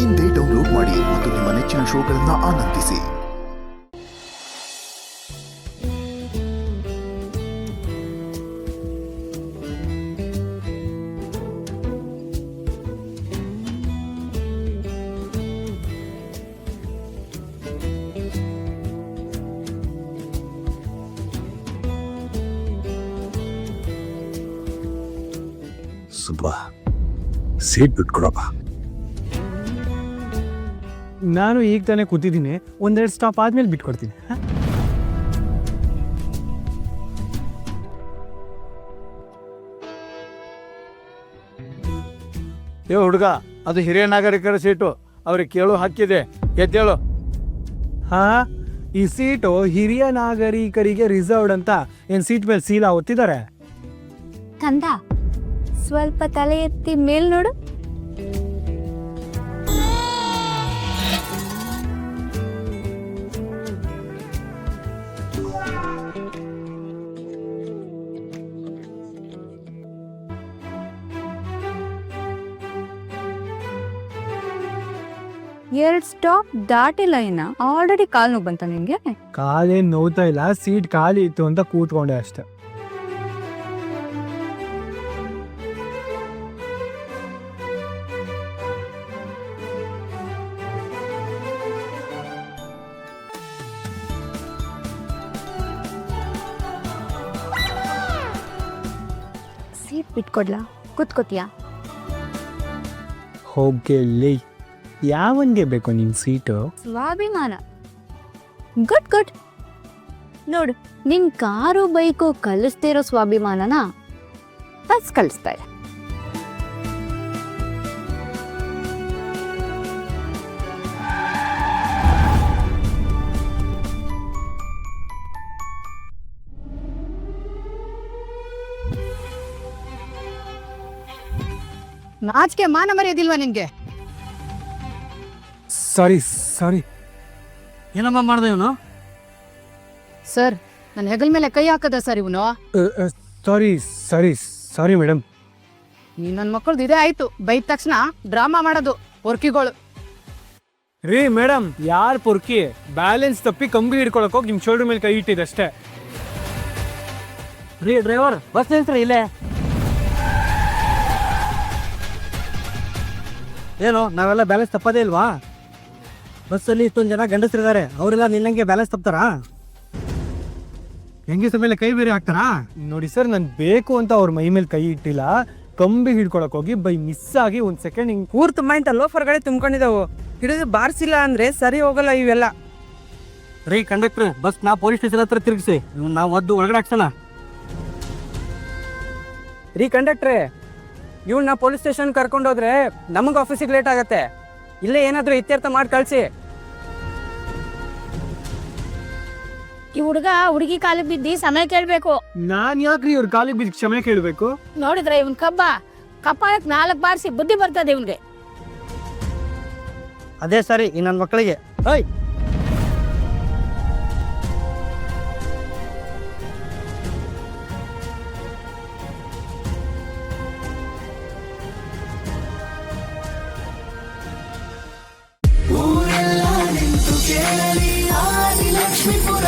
ಇಂದೇ ಡೌನ್ಲೋಡ್ ಮಾಡಿ ಮತ್ತು ನಿಮ್ಮ ನೆಚ್ಚಿನ ಶೋಗಳನ್ನು ಆನಂದಿಸಿ. ಸುಬ್ಬ ಸೀಟ್ ಬಿಟ್ಕೊಡಪ್ಪ. ನಾನು ಈಗ ತಾನೇ ಕೂತಿದ್ದೀನಿ, ಒಂದೆರಡು ಸ್ಟಾಪ್ ಆದ್ಮೇಲೆ ಬಿಟ್ಕೊಡ್ತೀನಿ. ಏ ಹುಡುಗ, ಅದು ಹಿರಿಯ ನಾಗರಿಕರ ಸೀಟು, ಅವ್ರಿಗೆ ಕೇಳು ಹಕ್ಕಿದೆ, ಎದ್ದೇಳು. ಹಾ, ಈ ಸೀಟು ಹಿರಿಯ ನಾಗರಿಕರಿಗೆ ರಿಸರ್ವ್ಡ್ ಅಂತ ಏನ್ ಸೀಟ್ ಮೇಲೆ ಸೀಲಾ ಒತ್ತಿದ್ದಾರೆ? ಕಂದ, ಸ್ವಲ್ಪ ತಲೆ ಎತ್ತಿ ಮೇಲ್ ನೋಡು. ಎರಡ್ ಸ್ಟಾಪ್ ದಾಟಿಲ್ಲ, ಇನ್ನ ಆಲ್ರೆಡಿ ಕಾಲ್ ನೋವು ಬಂತ ನಿಂಗೆ? ಕಾಲೇನ್ ನೋವ್ತಾ ಇಲ್ಲ, ಸೀಟ್ ಖಾಲಿ ಇತ್ತು ಅಂತ ಕೂತ್ಕೊಂಡೆ ಅಷ್ಟೆ. ಸೀಟ್ ಬಿಟ್ಕೊಡ್ಲಾ? ಕೂತ್ಕೋತಿಯಾ? ಹೋಗಿ ಯಾವನ್ಗೆ ಬೇಕು ನಿನ್ ಸೀಟು? ಸ್ವಾಭಿಮಾನ. Good good. ನೋಡು, ನಿನ್ ಕಾರು ಬೈಕು ಕಲಿಸ್ತಿರೋ ಸ್ವಾಭಿಮಾನನ ಬಸ್ ಕಲಿಸ್ತಾ ಇದೆ. ನಾಚಿಕೆ ಮಾನ ಮರ್ಯಾದಿಲ್ವಾ ನಿನ್ಗೆ? ಸಾರಿ. ಏನಮ್ಮ ಮಾಡ್ದೆ ಇವನು? ಸರ್, ನನ್ನ ಹೆಗಲ್ ಮೇಲೆ ಕೈ ಹಾಕದ ಸರ್ ಇವನು. Sorry madam. ನೀ ನನ್ನ ಮಕ್ಕಳದು ಇದೇ ಆಯ್ತು, ಬೈದ ತಕ್ಷಣ ಡ್ರಾಮಾ ಮಾಡೋದು ಪೊರ್ಕಿಗಳು. ರೀ ಮೇಡಮ್, ಯಾರ್ ಪೊರ್ಕಿ? ಬ್ಯಾಲೆನ್ಸ್ ತಪ್ಪಿ ಕಂಬಿ ಹಿಡ್ಕೊಳಕ್ ಹೋಗಿ ನಿಮ್ ಶೋಲ್ಡರ್ ಮೇಲೆ ಕೈ ಇಟ್ಟಿದೆ ಅಷ್ಟೇ. ರೀ ಡ್ರೈವರ್, ಬಸ್ ನಿಲ್ಸ್ರಿ ಇಲ್ಲೇ. ಏನು, ನಾವೆಲ್ಲ ಬ್ಯಾಲೆನ್ಸ್ ತಪ್ಪದೇ ಇಲ್ವಾ? ಬಸ್ಸಲ್ಲಿ ಇಷ್ಟೊಂದು ಜನ ಗಂಡಸರಿದ್ದಾರೆ, ಅವರೆಲ್ಲ ನಿನ್ನಂಗೆ ಬ್ಯಾಲೆನ್ಸ್ ತಪ್ತಾರಾ? ಹೆಂಗಿಸ ಮೇಲೆ ಕೈ ಬೇರೆ ಹಾಕ್ತಾರಾ? ನೋಡಿ ಸರ್, ನಾನು ಬೇಕು ಅಂತ ಅವ್ರ ಮೈ ಮೇಲೆ ಕೈ ಇಟ್ಟಿಲ್ಲ, ಕಂಬಿ ಹಿಡ್ಕೊಳಕ್ ಹೋಗಿ ಬೈ ಮಿಸ್ ಆಗಿ ಒಂದ್ ಸೆಕೆಂಡ್ ಹಿಂಗ್ ಪೂರ್ತಿ ಮೈಂಟ್ ಲೋಫರ್ಗಳೇ ತುಂಬ್ಕೊಂಡಿದ್ದಾವು. ಹಿಡಿದು ಬಾರಿಸಿಲ್ಲ ಅಂದ್ರೆ ಸರಿ ಹೋಗಲ್ಲ ಇವೆಲ್ಲ. ರೀ ಕಂಡಕ್ಟರ್, ಬಸ್ ನಾ ಪೊಲೀಸ್ ಸ್ಟೇಷನ್ ಹತ್ರ ತಿರುಗಿಸಿ, ನಾವು ಒದ್ದು ಒಳಗಡೆ ಹಾಕ್ಸೋಣ. ರೀ ಕಂಡಕ್ಟ್ರೆ, ಇವ್ನ ಪೊಲೀಸ್ ಸ್ಟೇಷನ್ ಕರ್ಕೊಂಡೋದ್ರೆ ನಮಗೆ ಆಫೀಸಿಗೆ ಲೇಟ್ ಆಗತ್ತೆ. ಇಲ್ಲೇ ಏನಾದರೂ ಇತ್ಯರ್ಥ ಮಾಡಿ ಕಳಿಸಿ. ಈ ಹುಡುಗ ಹುಡುಗಿ ಕಾಲಿಗೆ ಬಿದ್ದಿ ಸಮಯ ಕೇಳ್ಬೇಕು. ನಾನ್ ಯಾಕ್ರಿ ಇವ್ರ ಕಾಲಿಗೆ ಬಿದ್ದು ಕ್ಷಮೆ ಕೇಳ್ಬೇಕು? ನೋಡಿದ್ರೆ ಇವನ್ ಕಪ್ಪಾಳಕ್ 4 ಬಾರಿಸಿ ಬುದ್ಧಿ ಬರ್ತದೆ ಇವನ್ಗೆ. ಅದೇ ಸರಿ ಈ ನನ್ನ ಮಕ್ಕಳಿಗೆ. ಓಯ್, ಊರೆಲ್ಲ ನಿಂತು ಕೇಳಲಿ ಆದಿಲಕ್ಷ್ಮೀಪುರ